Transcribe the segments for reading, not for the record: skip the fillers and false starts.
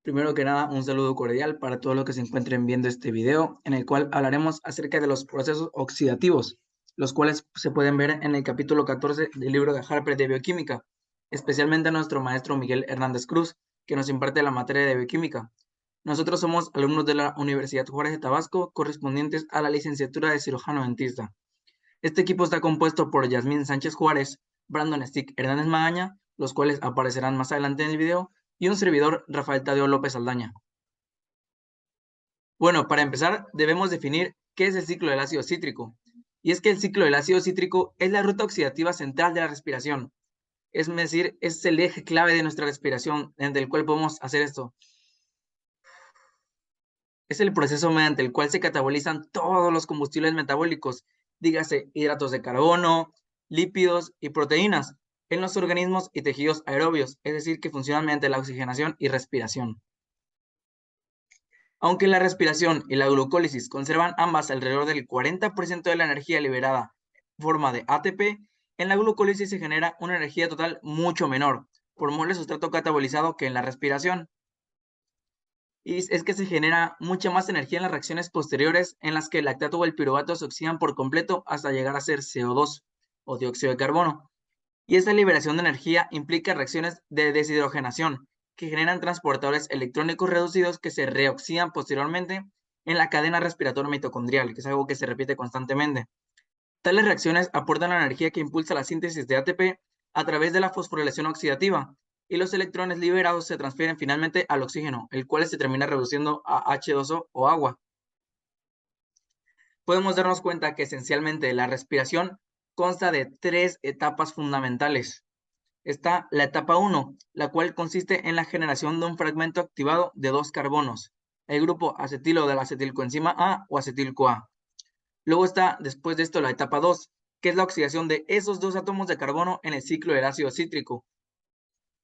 Primero que nada, un saludo cordial para todos los que se encuentren viendo este video, en el cual hablaremos acerca de los procesos oxidativos, los cuales se pueden ver en el capítulo 14 del libro de Harper de Bioquímica, especialmente a nuestro maestro Miguel Hernández Cruz, que nos imparte la materia de bioquímica. Nosotros somos alumnos de la Universidad Juárez de Tabasco, correspondientes a la licenciatura de cirujano dentista. Este equipo está compuesto por Yasmín Sánchez Juárez, Brandon Stick Hernández Magaña, los cuales aparecerán más adelante en el video, y un servidor, Rafael Tadeo López Aldaña. Bueno, para empezar, debemos definir qué es el ciclo del ácido cítrico. Y es que el ciclo del ácido cítrico es la ruta oxidativa central de la respiración. Es decir, es el eje clave de nuestra respiración, mediante el cual podemos hacer esto. Es el proceso mediante el cual se catabolizan todos los combustibles metabólicos, dígase hidratos de carbono, lípidos y proteínas, en los organismos y tejidos aerobios, es decir, que funcionan mediante la oxigenación y respiración. Aunque la respiración y la glucólisis conservan ambas alrededor del 40% de la energía liberada en forma de ATP, en la glucólisis se genera una energía total mucho menor, por mol de sustrato catabolizado que en la respiración. Y es que se genera mucha más energía en las reacciones posteriores en las que el lactato o el piruvato se oxidan por completo hasta llegar a ser CO2 o dióxido de carbono. Y esta liberación de energía implica reacciones de deshidrogenación que generan transportadores electrónicos reducidos que se reoxidan posteriormente en la cadena respiratoria mitocondrial, que es algo que se repite constantemente. Tales reacciones aportan la energía que impulsa la síntesis de ATP a través de la fosforilación oxidativa, y los electrones liberados se transfieren finalmente al oxígeno, el cual se termina reduciendo a H2O o agua. Podemos darnos cuenta que esencialmente la respiración consta de tres etapas fundamentales. Está la etapa 1, la cual consiste en la generación de un fragmento activado de dos carbonos, el grupo acetilo de la acetilcoenzima A o acetil-CoA. Luego está, después de esto, la etapa 2, que es la oxidación de esos dos átomos de carbono en el ciclo del ácido cítrico.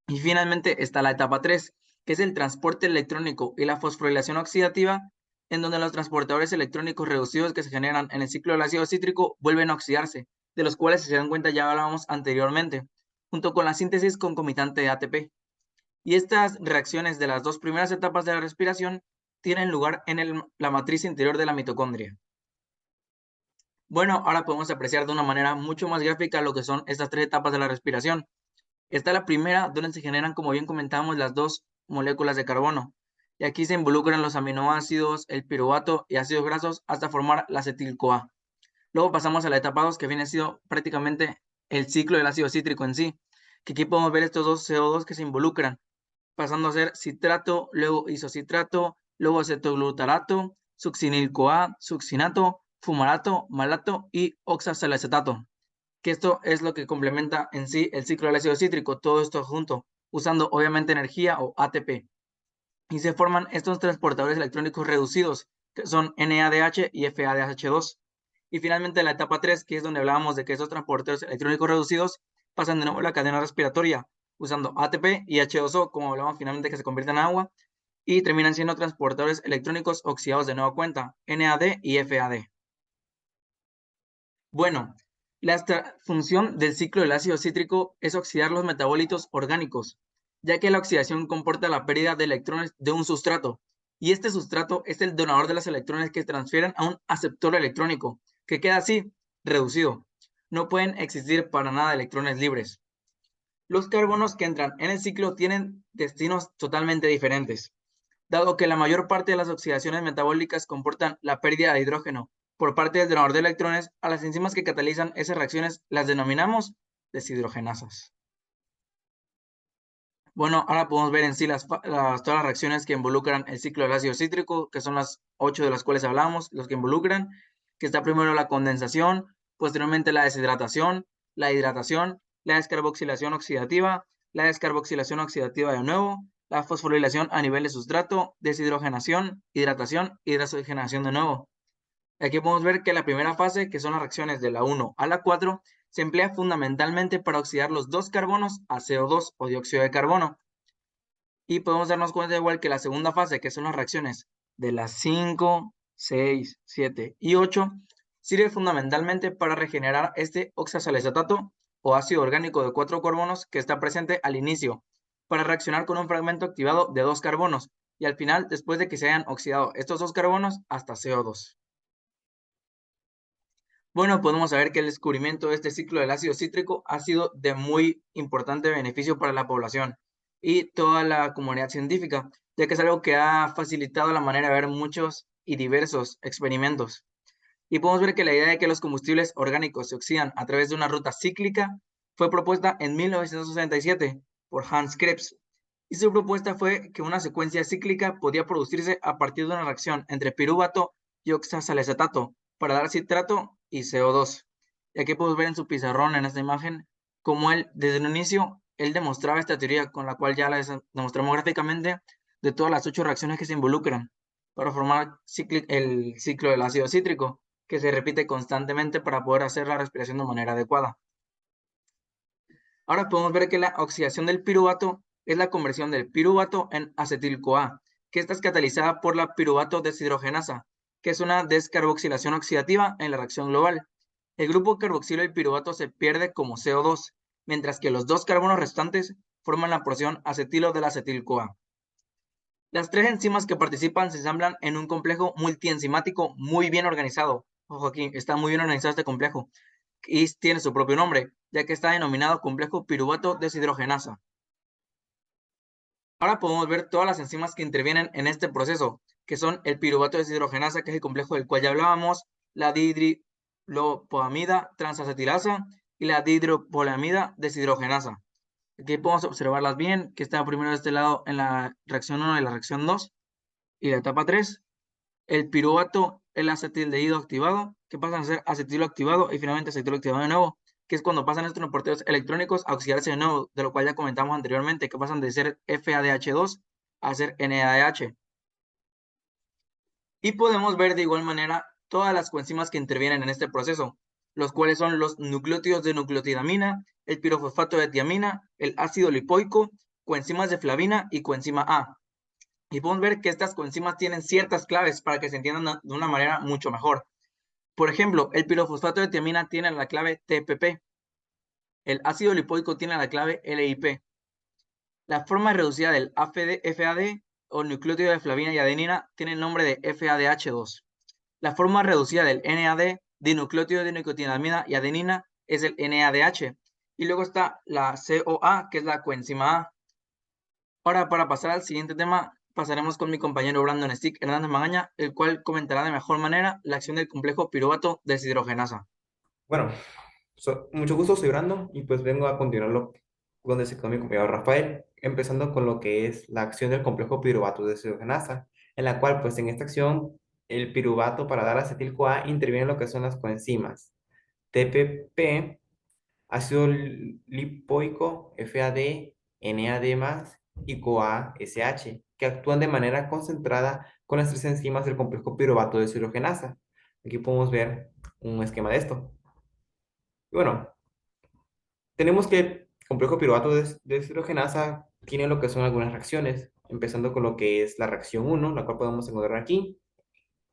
Y finalmente está la etapa 3, que es el transporte electrónico y la fosforilación oxidativa, en donde los transportadores electrónicos reducidos que se generan en el ciclo del ácido cítrico vuelven a oxidarse, de los cuales, si se dan cuenta, ya hablábamos anteriormente, junto con la síntesis concomitante de ATP. Y estas reacciones de las dos primeras etapas de la respiración tienen lugar en la matriz interior de la mitocondria. Bueno, ahora podemos apreciar de una manera mucho más gráfica lo que son estas tres etapas de la respiración. Está la primera, donde se generan, como bien comentábamos, las dos moléculas de carbono. Y aquí se involucran los aminoácidos, el piruvato y ácidos grasos hasta formar la acetil-CoA. Luego pasamos a la etapa 2, que viene siendo prácticamente el ciclo del ácido cítrico en sí, que aquí podemos ver estos dos CO2 que se involucran, pasando a ser citrato, luego isocitrato, luego acetoglutarato, succinil-CoA, succinato, fumarato, malato y oxazoacetato, que esto es lo que complementa en sí el ciclo del ácido cítrico, todo esto junto, usando obviamente energía o ATP. Y se forman estos transportadores electrónicos reducidos, que son NADH y FADH2. Y finalmente la etapa 3, que es donde hablábamos de que estos transportadores electrónicos reducidos pasan de nuevo a la cadena respiratoria, usando ATP y H2O, como hablábamos finalmente, que se convierten en agua, y terminan siendo transportadores electrónicos oxidados de nueva cuenta, NAD y FAD. Bueno, la función del ciclo del ácido cítrico es oxidar los metabolitos orgánicos, ya que la oxidación comporta la pérdida de electrones de un sustrato, y este sustrato es el donador de los electrones que se transfieren a un aceptor electrónico, que queda así, reducido. No pueden existir para nada electrones libres. Los carbonos que entran en el ciclo tienen destinos totalmente diferentes, dado que la mayor parte de las oxidaciones metabólicas comportan la pérdida de hidrógeno por parte del donador de electrones. A las enzimas que catalizan esas reacciones las denominamos deshidrogenasas. Bueno, ahora podemos ver en sí todas las reacciones que involucran el ciclo del ácido cítrico, que son las 8 de las cuales hablamos, los que involucran, que está primero la condensación, posteriormente la deshidratación, la hidratación, la descarboxilación oxidativa, la descarboxilación oxidativa de nuevo, la fosforilación a nivel de sustrato, deshidrogenación, hidratación y desoxigenación de nuevo. Aquí podemos ver que la primera fase, que son las reacciones de la 1 a la 4, se emplea fundamentalmente para oxidar los dos carbonos a CO2 o dióxido de carbono. Y podemos darnos cuenta igual que la segunda fase, que son las reacciones de las 5, 6, 7 y 8, sirve fundamentalmente para regenerar este oxazoacetato o ácido orgánico de 4 carbonos que está presente al inicio, para reaccionar con un fragmento activado de 2 carbonos, y al final, después de que se hayan oxidado estos dos carbonos, hasta CO2. Bueno, podemos saber que el descubrimiento de este ciclo del ácido cítrico ha sido de muy importante beneficio para la población y toda la comunidad científica, ya que es algo que ha facilitado la manera de ver muchos y diversos experimentos. Y podemos ver que la idea de que los combustibles orgánicos se oxidan a través de una ruta cíclica fue propuesta en 1967 por Hans Krebs. Y su propuesta fue que una secuencia cíclica podía producirse a partir de una reacción entre piruvato y oxasalacetato para dar citrato y CO2. Y aquí podemos ver en su pizarrón en esta imagen cómo él, desde un inicio, él demostraba esta teoría con la cual ya la demostramos gráficamente de todas las 8 reacciones que se involucran para formar el ciclo del ácido cítrico, que se repite constantemente para poder hacer la respiración de manera adecuada. Ahora podemos ver que la oxidación del piruvato es la conversión del piruvato en acetil-CoA, que esta es catalizada por la piruvato deshidrogenasa, que es una descarboxilación oxidativa en la reacción global. El grupo carboxilo del piruvato se pierde como CO2, mientras que los dos carbonos restantes forman la porción acetilo del acetil-CoA. Las 3 enzimas que participan se ensamblan en un complejo multienzimático muy bien organizado. Ojo aquí, está muy bien organizado este complejo y tiene su propio nombre, ya que está denominado complejo piruvato deshidrogenasa. Ahora podemos ver todas las enzimas que intervienen en este proceso, que son el piruvato deshidrogenasa, que es el complejo del cual ya hablábamos, la dihidropoamida transacetilasa y la dihidropoamida deshidrogenasa. Aquí podemos observarlas bien, que está primero de este lado en la reacción 1 y la reacción 2 y la etapa 3. El piruvato, el acetildehído activado, que pasan a ser acetilo activado y finalmente acetilo activado de nuevo, que es cuando pasan estos transporteros electrónicos a oxidarse de nuevo, de lo cual ya comentamos anteriormente, que pasan de ser FADH2 a ser NADH. Y podemos ver de igual manera todas las coenzimas que intervienen en este proceso, los cuales son los nucleótidos de nucleotidamina, el pirofosfato de tiamina, el ácido lipoico, coenzimas de flavina y coenzima A. Y podemos ver que estas coenzimas tienen ciertas claves para que se entiendan de una manera mucho mejor. Por ejemplo, el pirofosfato de tiamina tiene la clave TPP, el ácido lipoico tiene la clave LIP. La forma reducida del FAD o nucleótido de flavina y adenina tiene el nombre de FADH2. La forma reducida del NAD, dinucleótido de nicotinamida y adenina, es el NADH. Y luego está la CoA, que es la coenzima A. Ahora, para pasar al siguiente tema, pasaremos con mi compañero Brandon Stick Hernández Magaña, el cual comentará de mejor manera la acción del complejo piruvato deshidrogenasa. Bueno, mucho gusto, soy Brando y pues vengo a continuarlo donde se quedó mi compañero Rafael, empezando con lo que es la acción del complejo piruvato deshidrogenasa, en la cual pues en esta acción el piruvato para dar acetil-CoA interviene en lo que son las coenzimas TPP, ácido lipoico, FAD, NAD+, y CoA-SH, que actúan de manera concentrada con las 3 enzimas del complejo piruvato deshidrogenasa. Aquí podemos ver un esquema de esto. Y bueno, tenemos que el complejo piruvato deshidrogenasa tiene lo que son algunas reacciones, empezando con lo que es la reacción 1, la cual podemos encontrar aquí,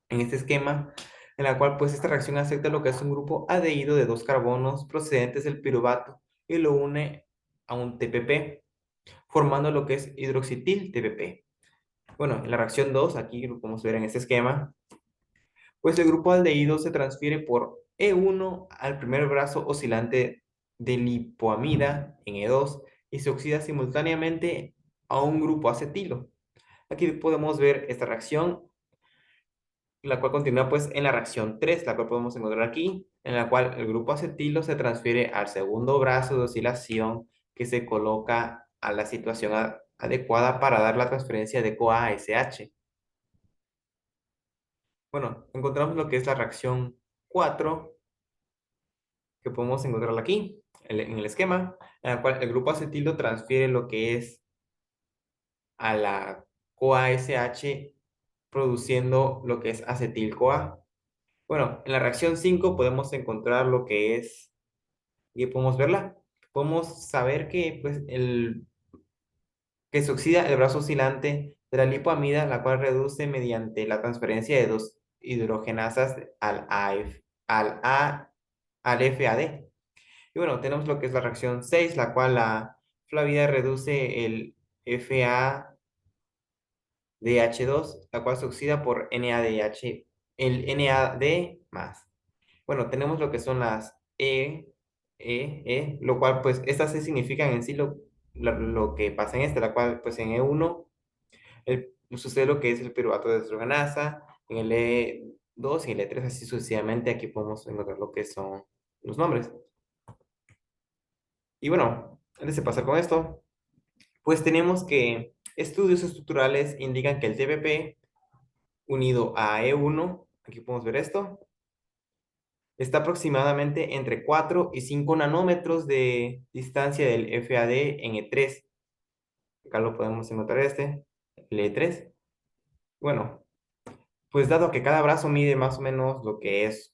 en este esquema, en la cual pues esta reacción acepta lo que es un grupo aldehído de 2 carbonos procedentes del piruvato y lo une a un TPP, formando lo que es hidroxitil TPP. Bueno, en la reacción 2, aquí lo podemos ver en este esquema, pues el grupo aldehído se transfiere por E1 al primer brazo oscilante de lipoamida en E2 y se oxida simultáneamente a un grupo acetilo. Aquí podemos ver esta reacción, la cual continúa pues en la reacción 3, la cual podemos encontrar aquí, en la cual el grupo acetilo se transfiere al segundo brazo de oscilación que se coloca a la situación adecuada para dar la transferencia de CoA a SH. Bueno, encontramos lo que es la reacción 4, que podemos encontrar aquí, en el esquema, en el cual el grupo acetilo transfiere lo que es a la CoA-SH produciendo lo que es acetil-CoA. Bueno, en la reacción 5 podemos encontrar lo que es, y podemos verla, podemos saber que, pues, que se oxida el brazo oscilante de la lipoamida, la cual reduce mediante la transferencia de 2 hidrogenasas al FAD. Y bueno, tenemos lo que es la reacción 6, la cual la flavida reduce el FAD DH2, la cual se oxida por NADH, el NAD más. Bueno, tenemos lo que son las lo cual pues estas se significan en sí lo que pasa en este, la cual pues en E1 sucede lo que es el piruvato de deshidrogenasa, en el E2 y el E3 así sucesivamente, aquí podemos encontrar lo que son los nombres. Y bueno, antes de pasar con esto, pues tenemos que estudios estructurales indican que el TBP unido a E1, aquí podemos ver esto, está aproximadamente entre 4 y 5 nanómetros de distancia del FAD en E3. Acá lo podemos encontrar el E3. Bueno, pues dado que cada brazo mide más o menos lo que es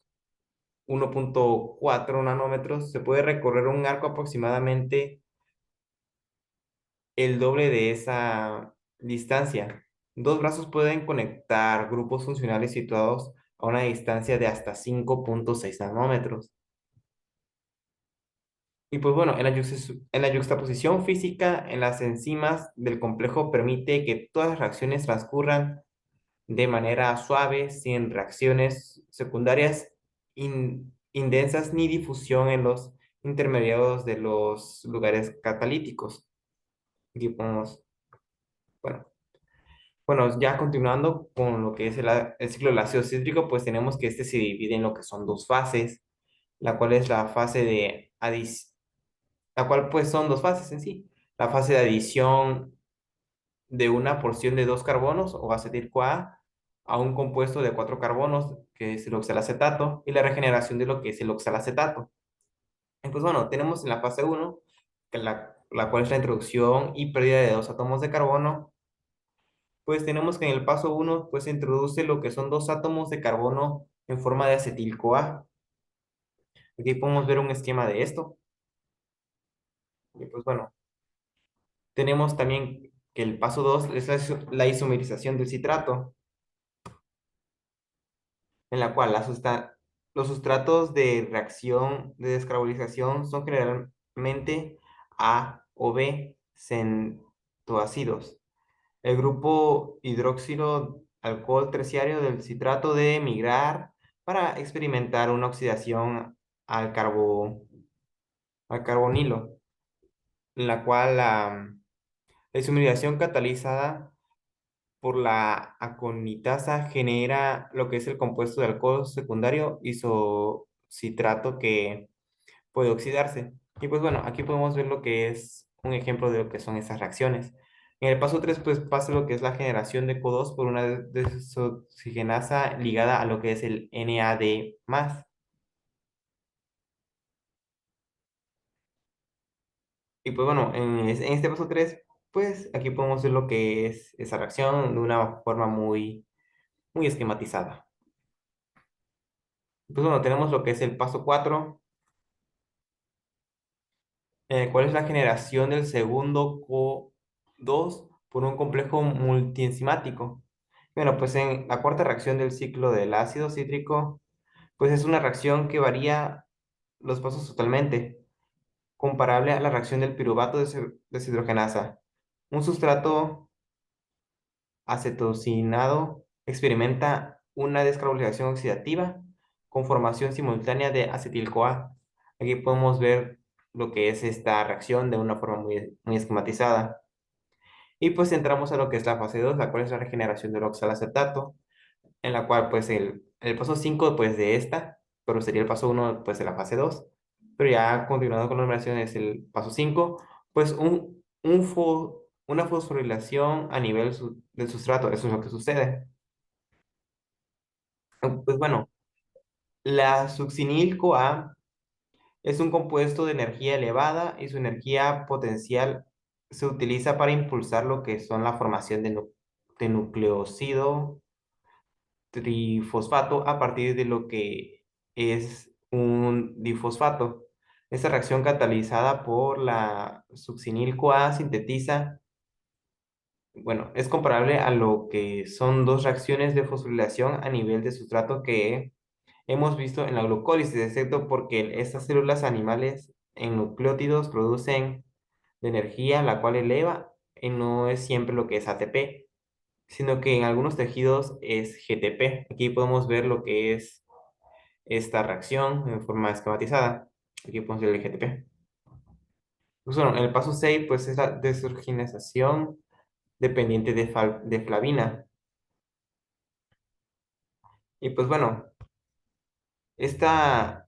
1.4 nanómetros, se puede recorrer un arco aproximadamente el doble de esa distancia. Dos brazos pueden conectar grupos funcionales situados a una distancia de hasta 5.6 nanómetros. Y pues bueno, en la yuxtaposición física, en las enzimas del complejo permite que todas las reacciones transcurran de manera suave, sin reacciones secundarias indensas ni difusión en los intermediarios de los lugares catalíticos. Aquí podemos, bueno, bueno, ya continuando con lo que es el ciclo del ácido cítrico, pues tenemos que este se divide en lo que son dos fases, la cual es la fase de adición, la cual pues son dos fases en sí. La fase de adición de una porción de dos carbonos o acetil-CoA a un compuesto de cuatro carbonos, que es el oxalacetato, y la regeneración de lo que es el oxalacetato. Y pues bueno, tenemos en la fase uno que la cual es la introducción y pérdida de dos átomos de carbono, pues tenemos que en el paso uno pues se introduce lo que son dos átomos de carbono en forma de acetil-CoA. Aquí podemos ver un esquema de esto. Y pues bueno, tenemos también que el paso 2 es la isomerización del citrato, en la cual los sustratos de reacción de descarbonización son generalmente A o B centoácidos. El grupo hidroxilo alcohol terciario del citrato debe migrar para experimentar una oxidación al, al carbonilo, en la cual la isomerización catalizada por la aconitasa genera lo que es el compuesto de alcohol secundario isocitrato que puede oxidarse. Y pues bueno, aquí podemos ver lo que es un ejemplo de lo que son esas reacciones. En el paso 3 pues pasa lo que es la generación de CO2 por una desoxigenasa ligada a lo que es el NAD+. Y pues bueno, en este paso 3 pues aquí podemos ver lo que es esa reacción de una forma muy esquematizada. Pues bueno, tenemos lo que es el paso 4, cuál es la generación del segundo CO2 por un complejo multienzimático. Bueno, pues en la cuarta reacción del ciclo del ácido cítrico, pues es una reacción que varía los pasos totalmente, comparable a la reacción del piruvato de deshidrogenasa. Un sustrato acetocinado experimenta una descarbonización oxidativa con formación simultánea de acetil-CoA. Aquí podemos ver lo que es esta reacción de una forma muy esquematizada. Y pues entramos a lo que es la fase 2, la cual es la regeneración del oxalacetato, en la cual pues el paso 5 pues de esta, pero sería el paso 1 pues de la fase 2, pero ya continuando con la numeración es el paso 5, pues una fosforilación a nivel del sustrato, eso es lo que sucede. Pues bueno, la succinil-CoA es un compuesto de energía elevada y su energía potencial se utiliza para impulsar lo que son la formación de nucleócido trifosfato a partir de lo que es un difosfato. Esta reacción catalizada por la succinil-CoA sintetiza, bueno, es comparable a lo que son dos reacciones de fosforilación a nivel de sustrato que hemos visto en la glucólisis, excepto porque estas células animales en nucleótidos producen de energía, la cual eleva y no es siempre lo que es ATP, sino que en algunos tejidos es GTP. Aquí podemos ver lo que es esta reacción en forma esquematizada. Aquí podemos ver el GTP. Pues bueno, el paso 6 pues es la desorganización dependiente de flavina. Y pues bueno, esta,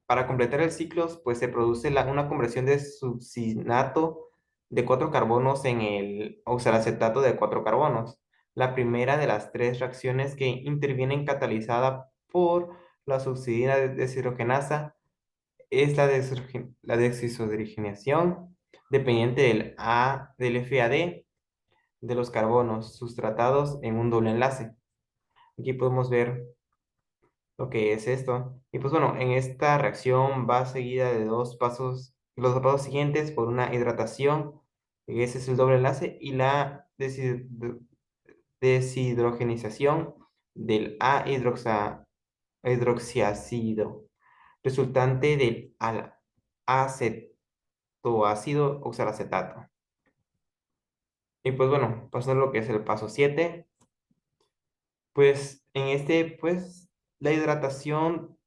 para completar el ciclo, pues se produce una conversión de succinato de 4 carbonos en el oxalacetato de 4 carbonos. La primera de las tres reacciones que intervienen catalizada por la succinina deshidrogenasa es la deshidrogenación dependiente del FAD de los carbonos sustratados en un doble enlace. Aquí podemos ver lo que es esto. Y pues bueno, en esta reacción va seguida de los dos pasos siguientes por una hidratación, y ese es el doble enlace, y la deshidrogenización del hidroxiácido, resultante del acetoácido oxalacetato. Y pues bueno, pasando a lo que es el paso 7 pues en pues la hidratación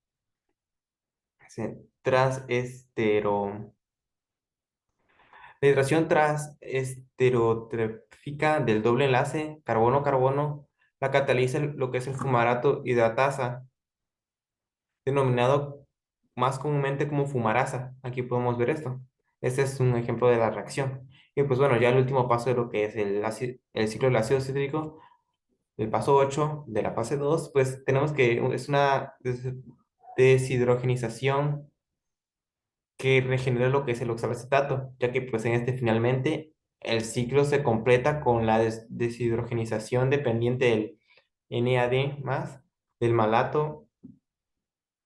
transestero, la hidratación tranestereotrófica del doble enlace carbono-carbono la cataliza lo que es el fumarato hidratasa, denominado más comúnmente como fumarasa. Aquí podemos ver esto. Este es un ejemplo de la reacción. Y pues bueno, ya el último paso de lo que es el ciclo del ácido cítrico, el paso 8 de la fase 2 pues tenemos que es una deshidrogenización que regenera lo que es el oxalacetato, ya que pues en este finalmente el ciclo se completa con la deshidrogenización dependiente del NAD más del malato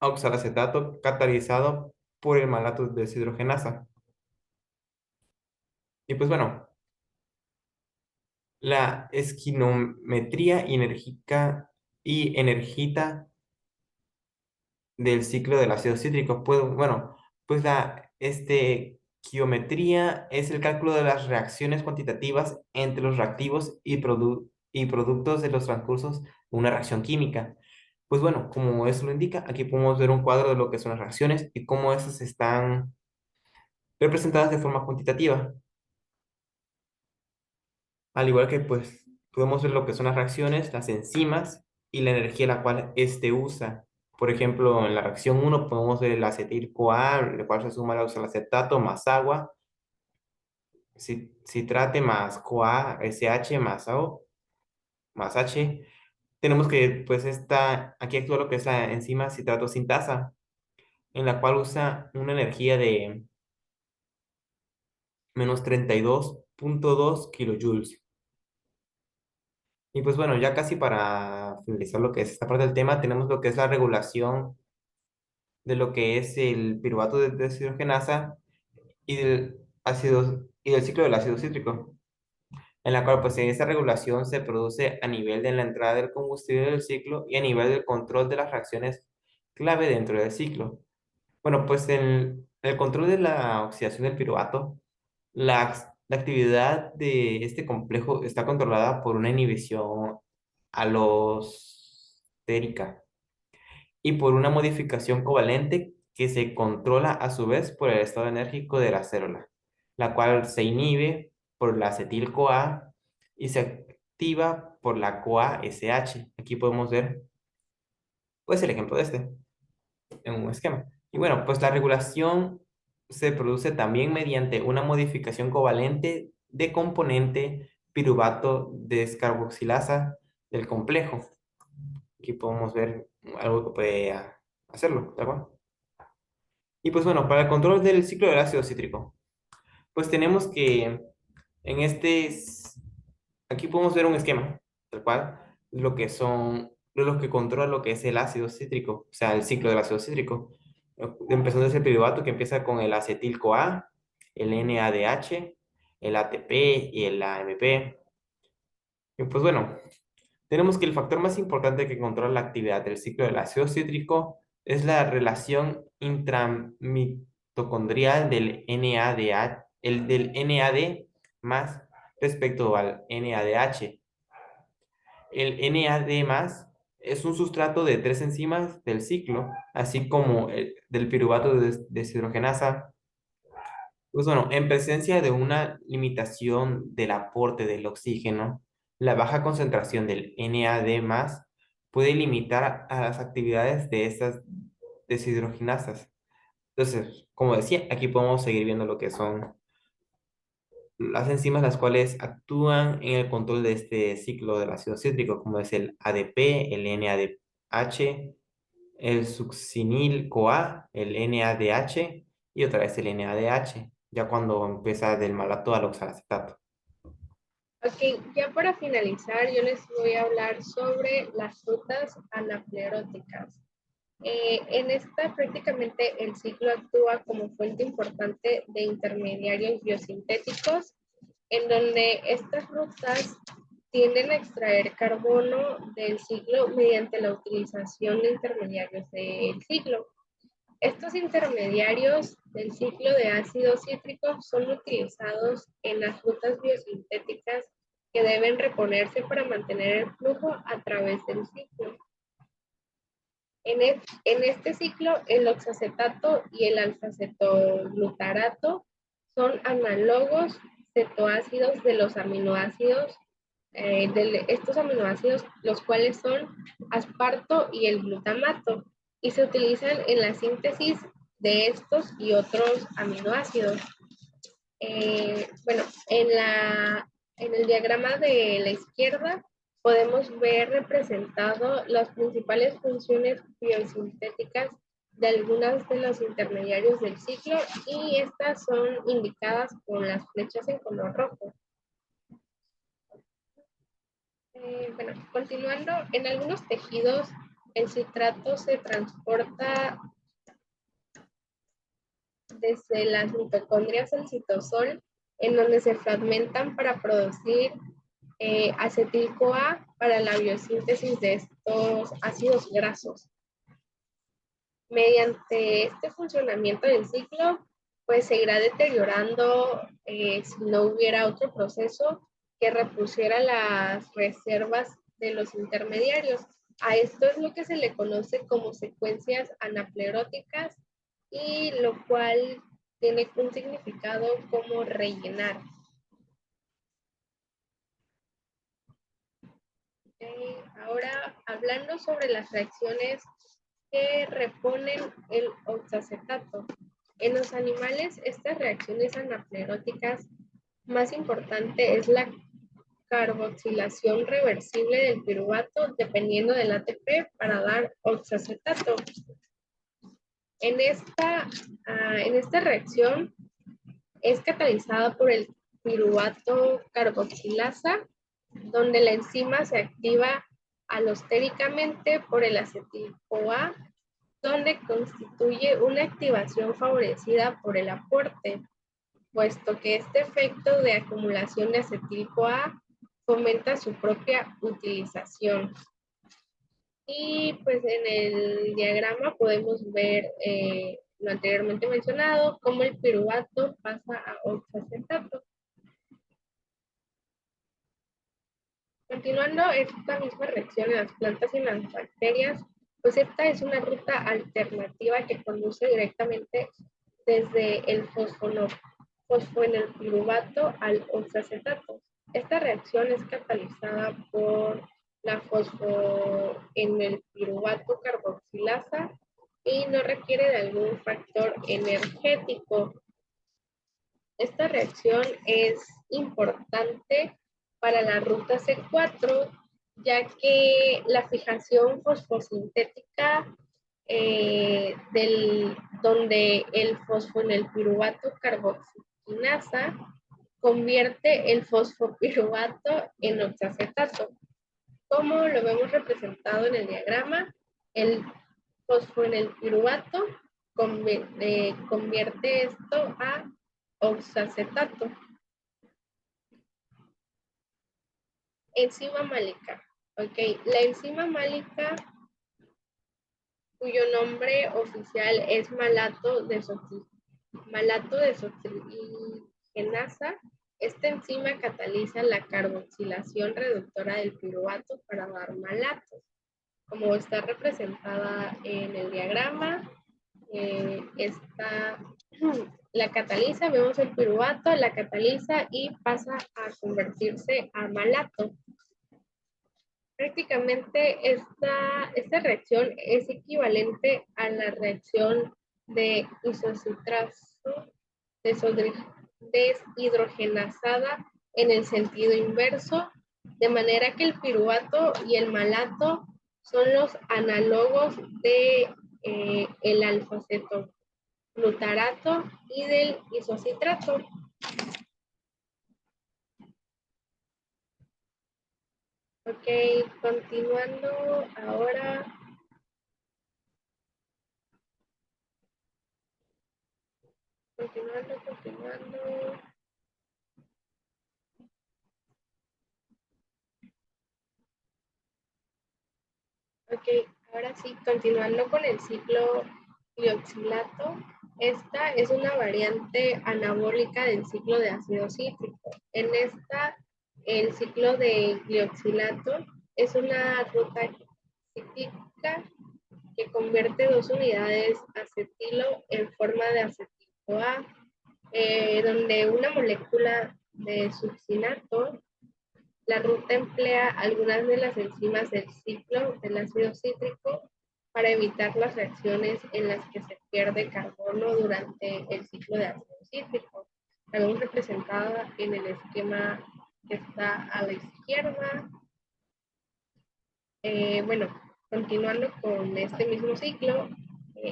oxalacetato catalizado por el malato deshidrogenasa. Y pues bueno, la esquinometría enérgica y energita del ciclo del ácido cítrico. Pues bueno, pues quiometría es el cálculo de las reacciones cuantitativas entre los reactivos y productos de los transcursos de una reacción química. Pues bueno, como eso lo indica, aquí podemos ver un cuadro de lo que son las reacciones y cómo esas están representadas de forma cuantitativa. Al igual que pues podemos ver lo que son las reacciones, las enzimas y la energía la cual éste usa. Por ejemplo, en la reacción uno podemos ver el acetil-CoA, el cual se suma el oxalacetato más agua, citrate más CoA, SH más O, más H. Tenemos que, pues, aquí actúa lo que es la enzima citrato sintasa, en la cual usa una energía de menos 32,2 kilojoules. Y pues bueno, ya casi para finalizar lo que es esta parte del tema, tenemos lo que es la regulación de lo que es el piruvato de deshidrogenasa y del ciclo del ácido cítrico, en la cual pues en esta regulación se produce a nivel de la entrada del combustible del ciclo y a nivel del control de las reacciones clave dentro del ciclo. Bueno, pues el control de la oxidación del piruvato, la actividad de este complejo está controlada por una inhibición alostérica y por una modificación covalente que se controla a su vez por el estado enérgico de la célula, la cual se inhibe por la acetil-CoA y se activa por la CoA-SH. Aquí podemos ver pues el ejemplo de este en un esquema. Y bueno, pues la regulación se produce también mediante una modificación covalente de componente piruvato descarboxilasa del complejo. Aquí podemos ver algo que puede hacerlo, ¿de acuerdo? Y pues bueno, para el control del ciclo del ácido cítrico, pues tenemos que en aquí podemos ver un esquema, tal cual, lo que controla lo que es el ácido cítrico, o sea, el ciclo del ácido cítrico. Empezando desde el piruvato que empieza con el acetil-CoA, el NADH, el ATP y el AMP. Y pues bueno, tenemos que el factor más importante que controla la actividad del ciclo del ácido cítrico es la relación intramitocondrial del NADH, el del NAD más respecto al NADH. El NAD+ es un sustrato de 3 enzimas del ciclo, así como del piruvato de deshidrogenasa. Pues bueno, en presencia de una limitación del aporte del oxígeno, la baja concentración del NAD+ puede limitar a las actividades de estas deshidrogenasas. Entonces, como decía, aquí podemos seguir viendo lo que son las enzimas las cuales actúan en el control de este ciclo del ácido cítrico, como es el ADP, el NADH, el succinil-CoA, el NADH y otra vez el NADH, ya cuando empieza del malato al oxalacetato. Ok, ya para finalizar, yo les voy a hablar sobre las rutas anapleróticas. En esta prácticamente el ciclo actúa como fuente importante de intermediarios biosintéticos, en donde estas rutas tienden a extraer carbono del ciclo mediante la utilización de intermediarios del ciclo. Estos intermediarios del ciclo de ácido cítrico son utilizados en las rutas biosintéticas que deben reponerse para mantener el flujo a través del ciclo. En este ciclo, el oxacetato y el alfa-cetoglutarato son análogos cetoácidos de los aminoácidos, de estos aminoácidos, los cuales son asparto y el glutamato, y se utilizan en la síntesis de estos y otros aminoácidos. Bueno, en el diagrama de la izquierda podemos ver representado las principales funciones biosintéticas de algunas de los intermediarios del ciclo y estas son indicadas con las flechas en color rojo. Bueno, continuando, en algunos tejidos el citrato se transporta desde las mitocondrias al citosol, en donde se fragmentan para producir acetil-CoA para la biosíntesis de estos ácidos grasos. Mediante este funcionamiento del ciclo, pues se irá deteriorando si no hubiera otro proceso que repusiera las reservas de los intermediarios. A esto es lo que se le conoce como secuencias anapleróticas y lo cual tiene un significado como rellenar. Ahora, hablando sobre las reacciones que reponen el oxacetato. En los animales, estas reacciones anapleróticas más importante es la carboxilación reversible del piruvato dependiendo del ATP para dar oxacetato. En esta reacción es catalizada por el piruvato carboxilasa, donde la enzima se activa alostéricamente por el acetil-CoA, donde constituye una activación favorecida por el aporte, puesto que este efecto de acumulación de acetil-CoA fomenta su propia utilización. Y pues en el diagrama podemos ver lo anteriormente mencionado, cómo el piruvato pasa a oxacetato. Continuando esta misma reacción en las plantas y en las bacterias, pues esta es una ruta alternativa que conduce directamente desde el fosfoenilpiruvato al oxacetato. Esta reacción es catalizada por la fosfoenilpiruvato carboxilasa y no requiere de algún factor energético. Esta reacción es importante para la ruta C4, ya que la fijación fosfosintética donde el fosfonilpiruvato carboxinasa convierte el fosfopiruvato en oxacetato. Como lo vemos representado en el diagrama, el fosfonilpiruvato convierte esto a oxacetato. Enzima málica. Ok, la enzima málica, cuyo nombre oficial es malato desoxigenasa. Este enzima cataliza la carboxilación reductora del piruvato para dar malatos. Como está representada en el diagrama, la cataliza, vemos el piruvato, la cataliza y pasa a convertirse a malato. Prácticamente esta reacción es equivalente a la reacción de isocitrato deshidrogenasada en el sentido inverso, de manera que el piruvato y el malato son los análogos de el alfa-cetoglutarato y del isocitrato. Ok, continuando ahora. Continuando. Ok, ahora sí, continuando con el ciclo glioxilato. Esta es una variante anabólica del ciclo de ácido cítrico. En esta, el ciclo de glioxilato es una ruta cíclica que convierte dos unidades acetilo en forma de acetil-CoA, donde una molécula de succinato. La ruta emplea algunas de las enzimas del ciclo del ácido cítrico para evitar las reacciones en las que se pierde carbono durante el ciclo de ácido cítrico. La vemos representada en el esquema que está a la izquierda. Bueno, continuando con este mismo ciclo,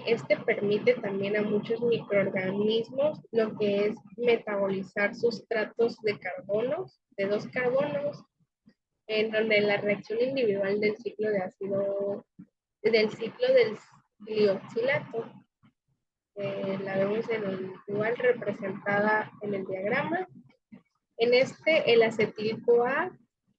este permite también a muchos microorganismos lo que es metabolizar sustratos de carbonos, de dos carbonos, en donde la reacción individual del ciclo de ácido, del ciclo del glioxilato, la vemos igual representada en el diagrama. En este, el acetil-CoA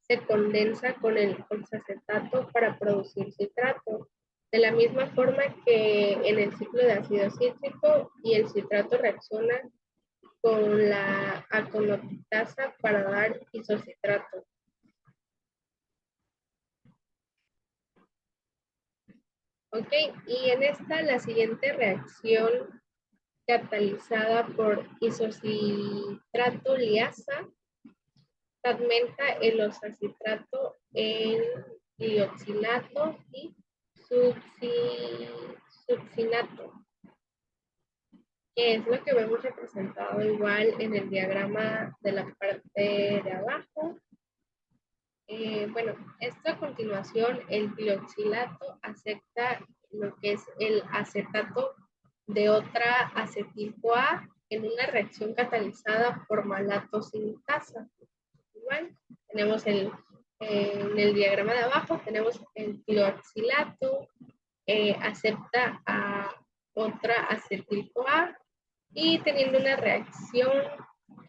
se condensa con el oxacetato para producir citrato, de la misma forma que en el ciclo de ácido cítrico, y el citrato reacciona con la aconitasa para dar isocitrato. Ok, y en esta la siguiente reacción catalizada por isocitrato liasa fragmenta el oxacitrato en glioxilato y succinato, que es lo que vemos representado igual en el diagrama de la parte de abajo. Bueno, esto a continuación, el glioxilato acepta lo que es el acetato de otra acetil-CoA en una reacción catalizada por malato sintasa. Igual, tenemos en el diagrama de abajo, tenemos el glioxilato, acepta a otra acetil-CoA y teniendo una reacción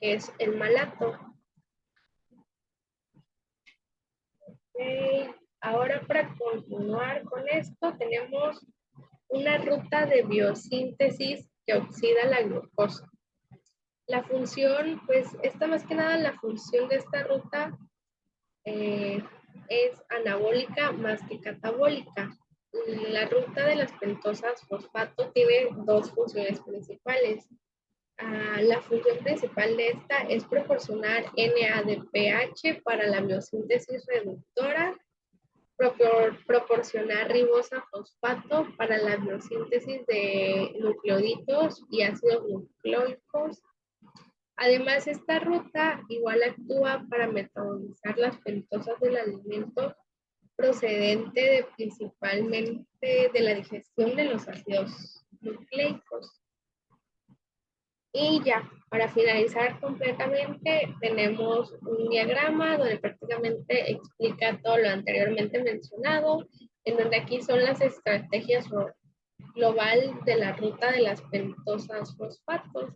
que es el malato. Okay. Ahora para continuar con esto tenemos una ruta de biosíntesis que oxida la glucosa. La función, pues esta más que nada la función de esta ruta es anabólica más que catabólica. La ruta de las pentosas fosfato tiene dos funciones principales. La función principal de esta es proporcionar NADPH para la biosíntesis reductora, proporcionar ribosa fosfato para la biosíntesis de nucleótidos y ácidos nucleicos. Además, esta ruta igual actúa para metabolizar las pentosas del alimento procedente principalmente de la digestión de los ácidos nucleicos. Y ya, para finalizar completamente, tenemos un diagrama donde prácticamente explica todo lo anteriormente mencionado, en donde aquí son las estrategias global de la ruta de las pentosas fosfatos.